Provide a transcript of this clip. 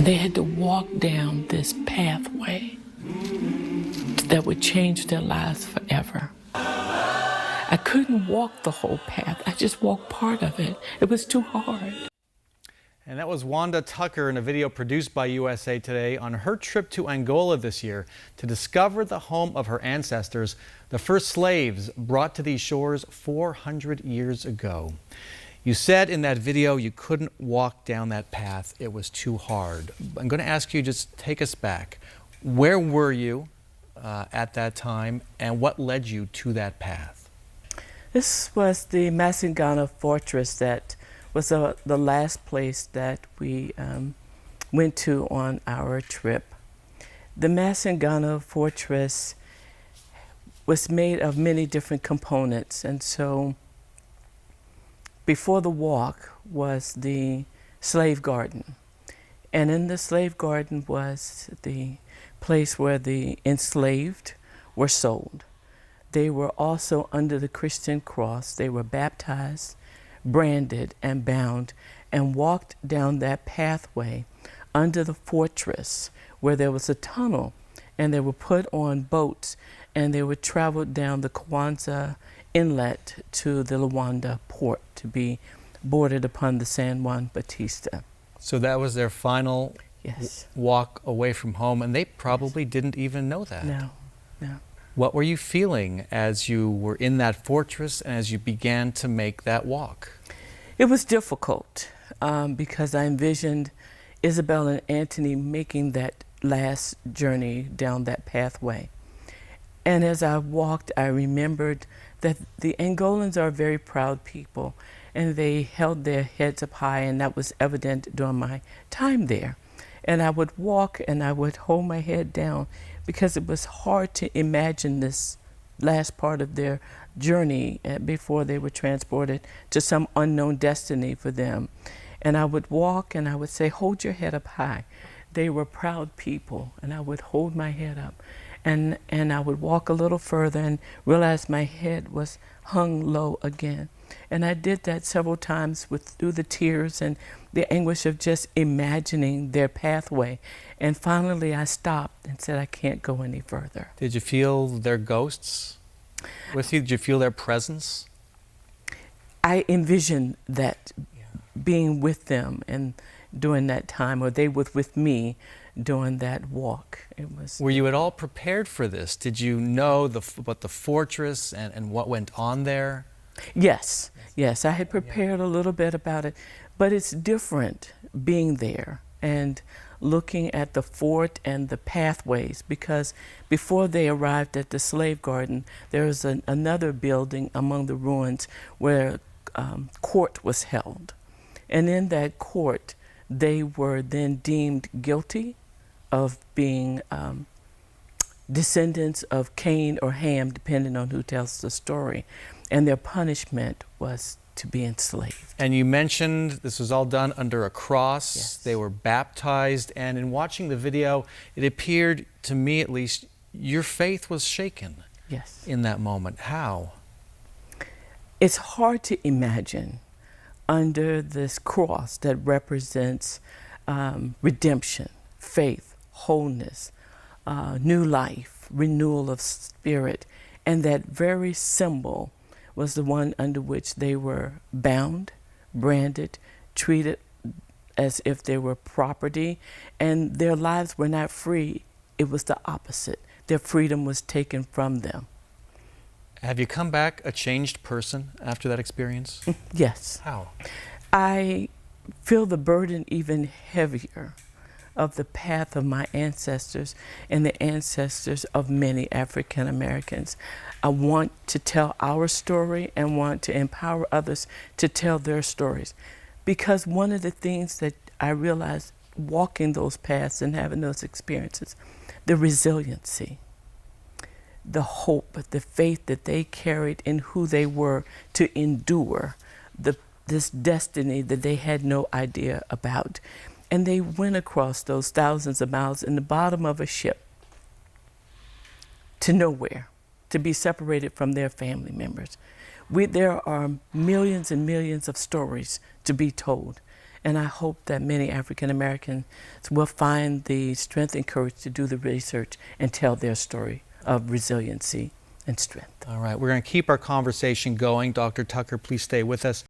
They had to walk down this pathway that would change their lives forever. I couldn't walk the whole path. I just walked part of it. It was too hard. And that was Wanda Tucker in a video produced by USA Today on her trip to Angola this year to discover the home of her ancestors, the first slaves brought to these shores 400 years ago. You said in that video you couldn't walk down that path. It was too hard. I'm going to ask you, just take us back. Where were you at that time, and what led you to that path? This was the Masingana fortress that was the last place that we went to on our trip. The Masingana fortress was made of many different components, and so before the walk was the slave garden. And in the slave garden was the place where the enslaved were sold. They were also under the Christian cross. They were baptized, branded, and bound, and walked down that pathway under the fortress where there was a tunnel, and they were put on boats, and they would travel down the Kwanzaa Inlet to the Luanda port to be boarded upon the San Juan Bautista. So that was their final walk away from home, and they probably didn't even know that. No, no. What were you feeling as you were in that fortress and as you began to make that walk? It was difficult because I envisioned Isabel and Anthony making that last journey down that pathway. And as I walked, I remembered that the Angolans are a very proud people, and they held their heads up high, and that was evident during my time there. And I would walk and I would hold my head down because it was hard to imagine this last part of their journey before they were transported to some unknown destiny for them. And I would walk and I would say, hold your head up high. They were proud people, and I would hold my head up. And I would walk a little further and realize my head was hung low again. And I did that several times through the tears and the anguish of just imagining their pathway. And finally I stopped and said, I can't go any further. Did you feel their ghosts with you? Did you feel their presence? I envisioned that being with them and during that time, or they were with me during that walk. Were you at all prepared for this? Did you know about the fortress and what went on there? Yes, yes, I had prepared a little bit about it, but it's different being there and looking at the fort and the pathways, because before they arrived at the slave garden, there was another building among the ruins where court was held. And in that court, they were then deemed guilty of being descendants of Cain or Ham, depending on who tells the story. And their punishment was to be enslaved. And you mentioned this was all done under a cross. Yes. They were baptized, and in watching the video, it appeared, to me at least, your faith was shaken. Yes. In that moment. How? It's hard to imagine under this cross that represents redemption, faith, wholeness, new life, renewal of spirit, and that very symbol was the one under which they were bound, branded, treated as if they were property, and their lives were not free. It was the opposite. Their freedom was taken from them. Have you come back a changed person after that experience? Yes. How? I feel the burden even heavier of the path of my ancestors and the ancestors of many African Americans. I want to tell our story and want to empower others to tell their stories. Because one of the things that I realized walking those paths and having those experiences, the resiliency, the hope, the faith that they carried in who they were to endure this destiny that they had no idea about. And they went across those thousands of miles in the bottom of a ship to nowhere, to be separated from their family members. There are millions and millions of stories to be told. And I hope that many African Americans will find the strength and courage to do the research and tell their story of resiliency and strength. All right, we're going to keep our conversation going. Dr. Tucker, please stay with us.